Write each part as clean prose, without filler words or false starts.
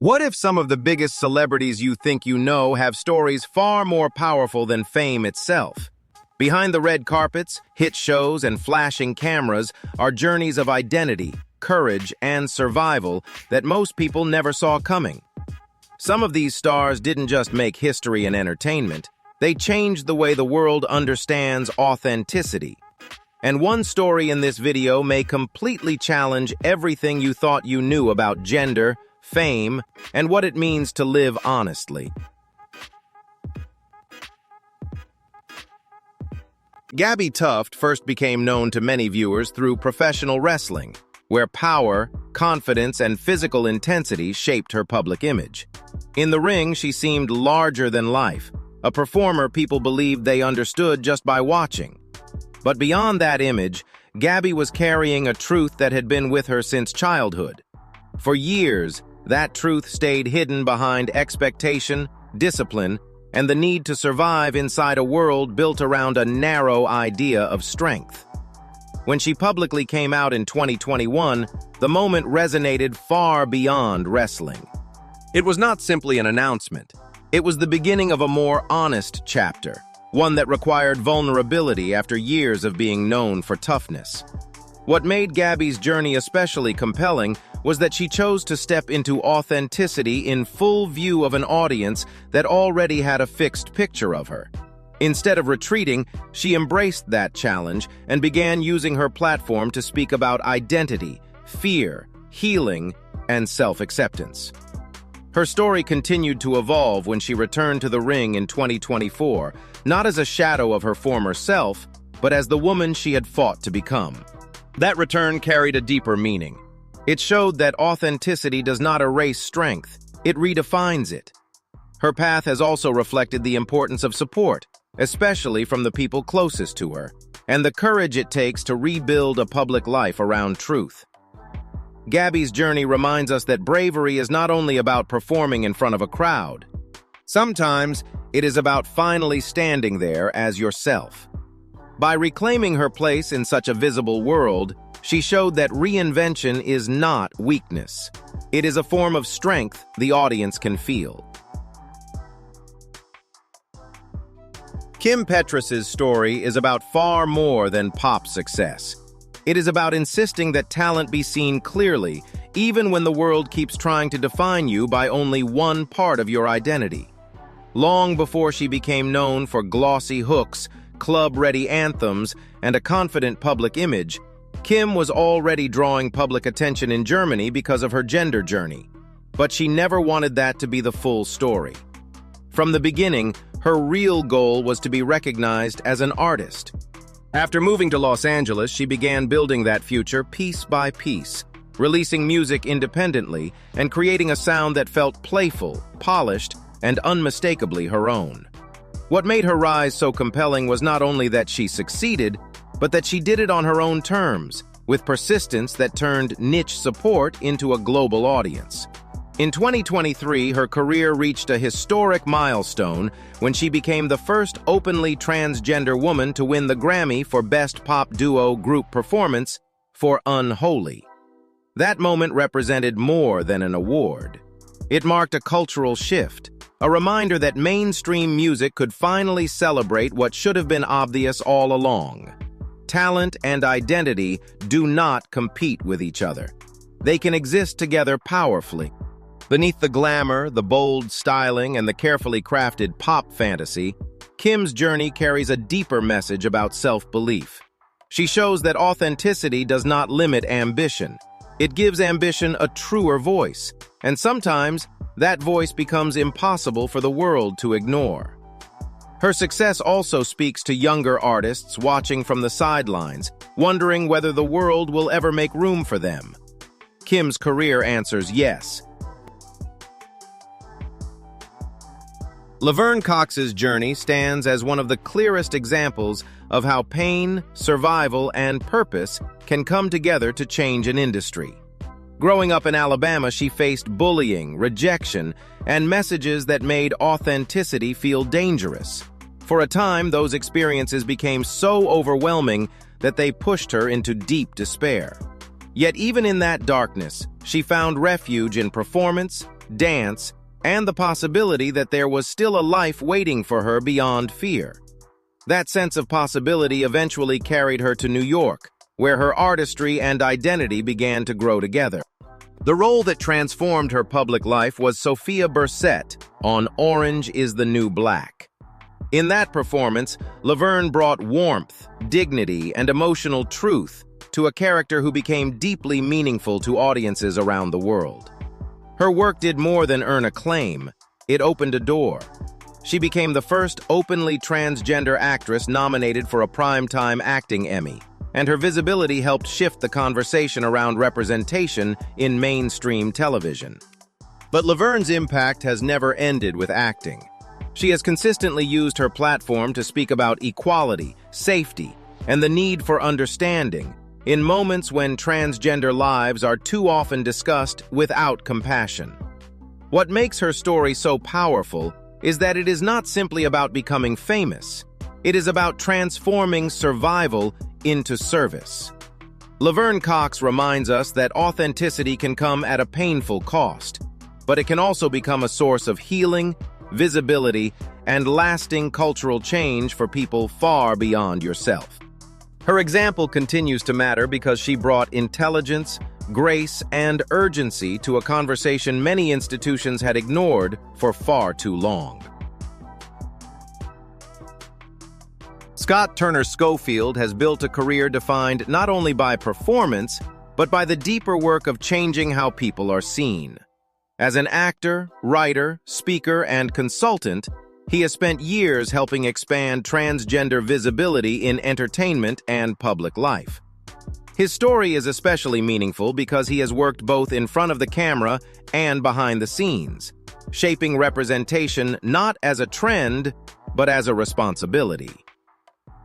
What if some of the biggest celebrities you think you know have stories far more powerful than fame itself? Behind the red carpets, hit shows, and flashing cameras are journeys of identity, courage, and survival that most people never saw coming. Some of these stars didn't just make history and entertainment, they changed the way the world understands authenticity. And one story in this video may completely challenge everything you thought you knew about gender, fame, and what it means to live honestly. Gabbi Tuft first became known to many viewers through professional wrestling, where power, confidence, and physical intensity shaped her public image. In the ring, she seemed larger than life, a performer people believed they understood just by watching. But beyond that image, Gabbi was carrying a truth that had been with her since childhood. For years, that truth stayed hidden behind expectation, discipline, and the need to survive inside a world built around a narrow idea of strength. When she publicly came out in 2021, the moment resonated far beyond wrestling. It was not simply an announcement. It was the beginning of a more honest chapter, one that required vulnerability after years of being known for toughness. What made Gabbi's journey especially compelling was that she chose to step into authenticity in full view of an audience that already had a fixed picture of her. Instead of retreating, she embraced that challenge and began using her platform to speak about identity, fear, healing, and self-acceptance. Her story continued to evolve when she returned to the ring in 2024, not as a shadow of her former self, but as the woman she had fought to become. That return carried a deeper meaning. It showed that authenticity does not erase strength, it redefines it. Her path has also reflected the importance of support, especially from the people closest to her, and the courage it takes to rebuild a public life around truth. Gabbi's journey reminds us that bravery is not only about performing in front of a crowd. Sometimes, it is about finally standing there as yourself. By reclaiming her place in such a visible world, she showed that reinvention is not weakness. It is a form of strength the audience can feel. Kim Petras' story is about far more than pop success. It is about insisting that talent be seen clearly, even when the world keeps trying to define you by only one part of your identity. Long before she became known for glossy hooks, club-ready anthems, and a confident public image, Kim was already drawing public attention in Germany because of her gender journey. But she never wanted that to be the full story. From the beginning, her real goal was to be recognized as an artist. After moving to Los Angeles, she began building that future piece by piece, releasing music independently and creating a sound that felt playful, polished, and unmistakably her own. What made her rise so compelling was not only that she succeeded, but that she did it on her own terms, with persistence that turned niche support into a global audience. In 2023, her career reached a historic milestone when she became the first openly transgender woman to win the Grammy for Best Pop Duo Group Performance for Unholy. That moment represented more than an award. It marked a cultural shift, a reminder that mainstream music could finally celebrate what should have been obvious all along. Talent and identity do not compete with each other. They can exist together powerfully. Beneath the glamour, the bold styling, and the carefully crafted pop fantasy, Kim's journey carries a deeper message about self-belief. She shows that authenticity does not limit ambition. It gives ambition a truer voice, and sometimes that voice becomes impossible for the world to ignore. Her success also speaks to younger artists watching from the sidelines, wondering whether the world will ever make room for them. Kim's career answers yes. Laverne Cox's journey stands as one of the clearest examples of how pain, survival, and purpose can come together to change an industry. Growing up in Alabama, she faced bullying, rejection, and messages that made authenticity feel dangerous. For a time, those experiences became so overwhelming that they pushed her into deep despair. Yet even in that darkness, she found refuge in performance, dance, and the possibility that there was still a life waiting for her beyond fear. That sense of possibility eventually carried her to New York, where her artistry and identity began to grow together. The role that transformed her public life was Sophia Bursette on Orange is the New Black. In that performance, Laverne brought warmth, dignity, and emotional truth to a character who became deeply meaningful to audiences around the world. Her work did more than earn acclaim, it opened a door. She became the first openly transgender actress nominated for a Primetime Acting Emmy, and her visibility helped shift the conversation around representation in mainstream television. But Laverne's impact has never ended with acting. She has consistently used her platform to speak about equality, safety, and the need for understanding, in moments when transgender lives are too often discussed without compassion. What makes her story so powerful is that it is not simply about becoming famous. It is about transforming survival into service. Laverne Cox reminds us that authenticity can come at a painful cost, but it can also become a source of healing, visibility, and lasting cultural change for people far beyond yourself. Her example continues to matter because she brought intelligence, grace, and urgency to a conversation many institutions had ignored for far too long. Scott Turner Schofield has built a career defined not only by performance, but by the deeper work of changing how people are seen. As an actor, writer, speaker, and consultant, he has spent years helping expand transgender visibility in entertainment and public life. His story is especially meaningful because he has worked both in front of the camera and behind the scenes, shaping representation not as a trend, but as a responsibility.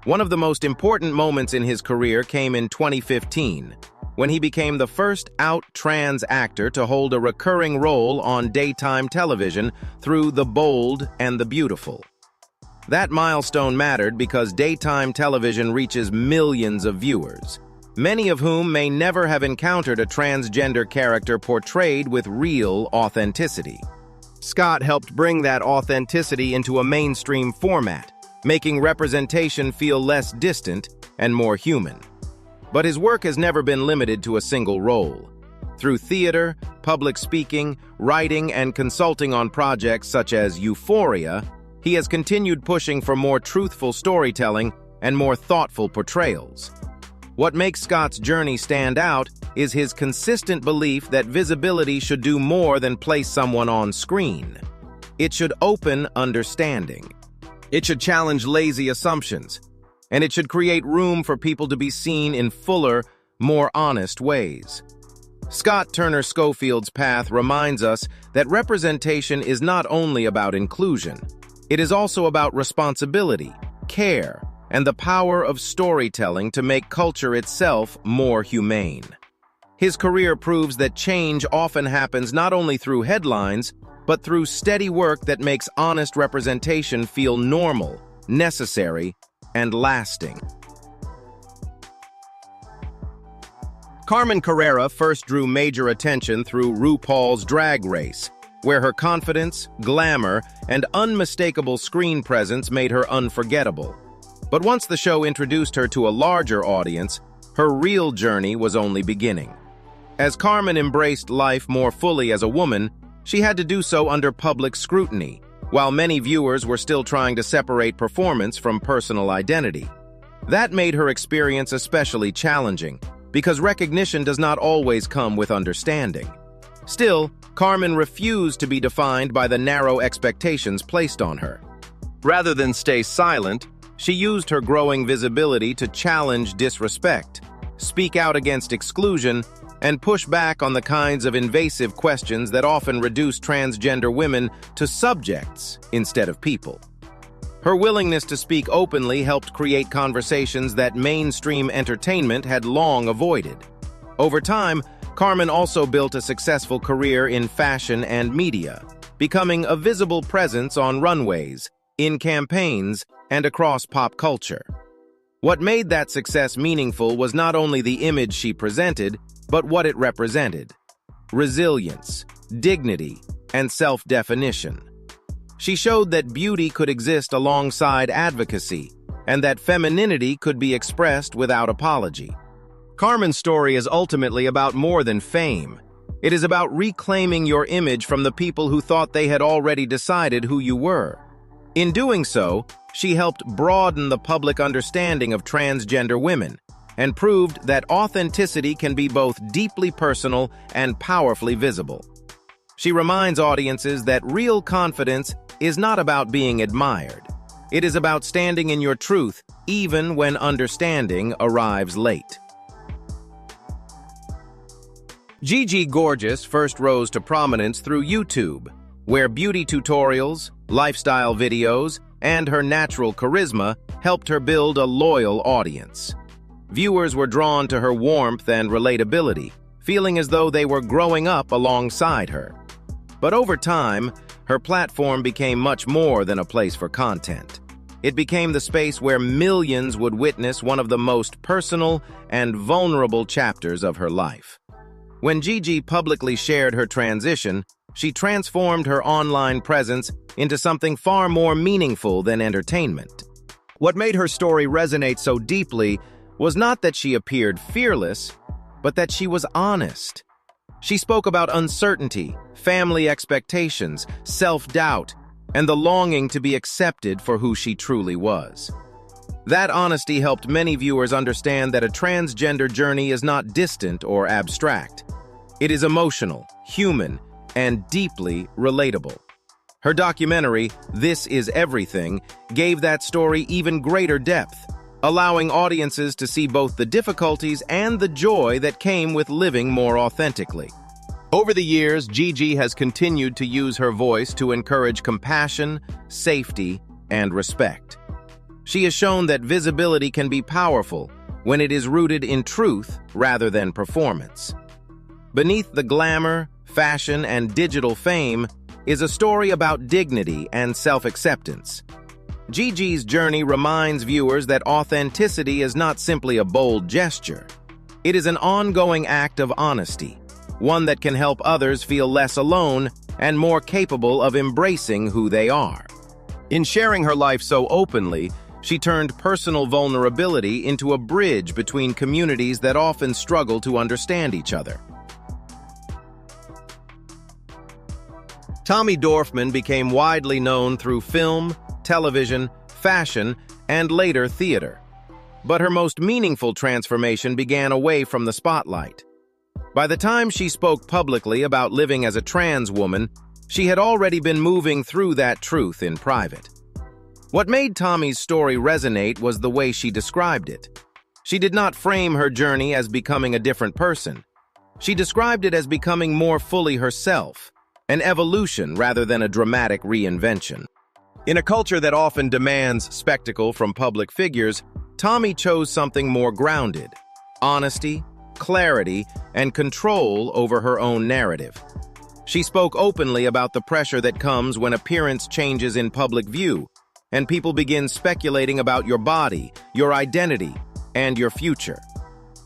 One of the most important moments in his career came in 2015, when he became the first out trans actor to hold a recurring role on daytime television through The Bold and the Beautiful. That milestone mattered because daytime television reaches millions of viewers, many of whom may never have encountered a transgender character portrayed with real authenticity. Scott helped bring that authenticity into a mainstream format, making representation feel less distant and more human. But his work has never been limited to a single role. Through theater, public speaking, writing, and consulting on projects such as Euphoria, he has continued pushing for more truthful storytelling and more thoughtful portrayals. What makes Scott's journey stand out is his consistent belief that visibility should do more than place someone on screen. It should open understanding. It should challenge lazy assumptions, and it should create room for people to be seen in fuller, more honest ways. Scott Turner Schofield's path reminds us that representation is not only about inclusion, it is also about responsibility, care, and the power of storytelling to make culture itself more humane. His career proves that change often happens not only through headlines, but through steady work that makes honest representation feel normal, necessary, and lasting. Carmen Carrera first drew major attention through RuPaul's Drag Race, where her confidence, glamour, and unmistakable screen presence made her unforgettable. But once the show introduced her to a larger audience, her real journey was only beginning. As Carmen embraced life more fully as a woman, she had to do so under public scrutiny, while many viewers were still trying to separate performance from personal identity. That made her experience especially challenging, because recognition does not always come with understanding. Still, Carmen refused to be defined by the narrow expectations placed on her. Rather than stay silent, she used her growing visibility to challenge disrespect, speak out against exclusion, and push back on the kinds of invasive questions that often reduce transgender women to subjects instead of people. Her willingness to speak openly helped create conversations that mainstream entertainment had long avoided. Over time, Carmen also built a successful career in fashion and media, becoming a visible presence on runways, in campaigns, and across pop culture. What made that success meaningful was not only the image she presented, but what it represented: resilience, dignity, and self-definition. She showed that beauty could exist alongside advocacy, and that femininity could be expressed without apology. Carmen's story is ultimately about more than fame. It is about reclaiming your image from the people who thought they had already decided who you were. In doing so, she helped broaden the public understanding of transgender women and proved that authenticity can be both deeply personal and powerfully visible. She reminds audiences that real confidence is not about being admired. It is about standing in your truth, even when understanding arrives late. Gigi Gorgeous first rose to prominence through YouTube, where beauty tutorials, lifestyle videos, and her natural charisma helped her build a loyal audience. Viewers were drawn to her warmth and relatability, feeling as though they were growing up alongside her. But over time, her platform became much more than a place for content. It became the space where millions would witness one of the most personal and vulnerable chapters of her life. When Gigi publicly shared her transition, she transformed her online presence into something far more meaningful than entertainment. What made her story resonate so deeply was not that she appeared fearless, but that she was honest. She spoke about uncertainty, family expectations, self-doubt, and the longing to be accepted for who she truly was. That honesty helped many viewers understand that a transgender journey is not distant or abstract. It is emotional, human, and deeply relatable. Her documentary, This Is Everything, gave that story even greater depth, allowing audiences to see both the difficulties and the joy that came with living more authentically. Over the years, Gigi has continued to use her voice to encourage compassion, safety, and respect. She has shown that visibility can be powerful when it is rooted in truth rather than performance. Beneath the glamour, fashion, and digital fame is a story about dignity and self-acceptance. Gigi's journey reminds viewers that authenticity is not simply a bold gesture. It is an ongoing act of honesty, one that can help others feel less alone and more capable of embracing who they are. In sharing her life so openly, she turned personal vulnerability into a bridge between communities that often struggle to understand each other. Tommy Dorfman became widely known through film, television, fashion, and later theater. But her most meaningful transformation began away from the spotlight. By the time she spoke publicly about living as a trans woman, she had already been moving through that truth in private. What made Tommy's story resonate was the way she described it. She did not frame her journey as becoming a different person. She described it as becoming more fully herself, an evolution rather than a dramatic reinvention. In a culture that often demands spectacle from public figures, Tommy chose something more grounded: honesty, clarity, and control over her own narrative. She spoke openly about the pressure that comes when appearance changes in public view, and people begin speculating about your body, your identity, and your future.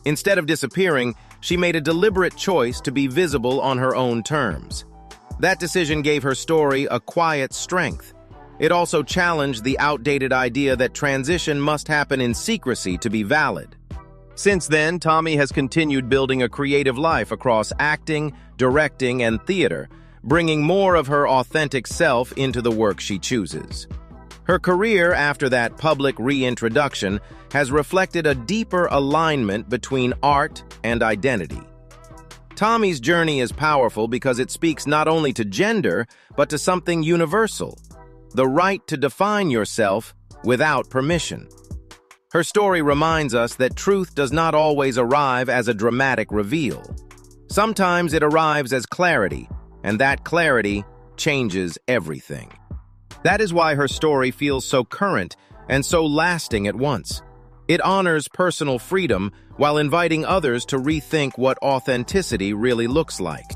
Instead of disappearing, she made a deliberate choice to be visible on her own terms. That decision gave her story a quiet strength. It also challenged the outdated idea that transition must happen in secrecy to be valid. Since then, Tommy has continued building a creative life across acting, directing, and theater, bringing more of her authentic self into the work she chooses. Her career after that public reintroduction has reflected a deeper alignment between art and identity. Tommy's journey is powerful because it speaks not only to gender, but to something universal: the right to define yourself without permission. Her story reminds us that truth does not always arrive as a dramatic reveal. Sometimes it arrives as clarity, and that clarity changes everything. That is why her story feels so current and so lasting at once. It honors personal freedom while inviting others to rethink what authenticity really looks like.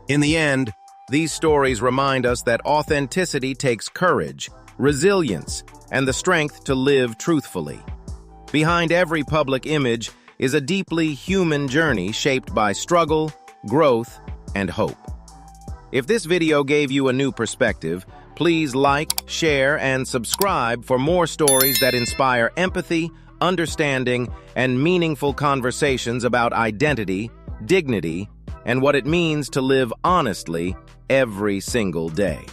In the end, these stories remind us that authenticity takes courage, resilience, and the strength to live truthfully. Behind every public image is a deeply human journey shaped by struggle, growth, and hope. If this video gave you a new perspective, please like, share, and subscribe for more stories that inspire empathy, understanding, and meaningful conversations about identity, dignity, and what it means to live honestly every single day.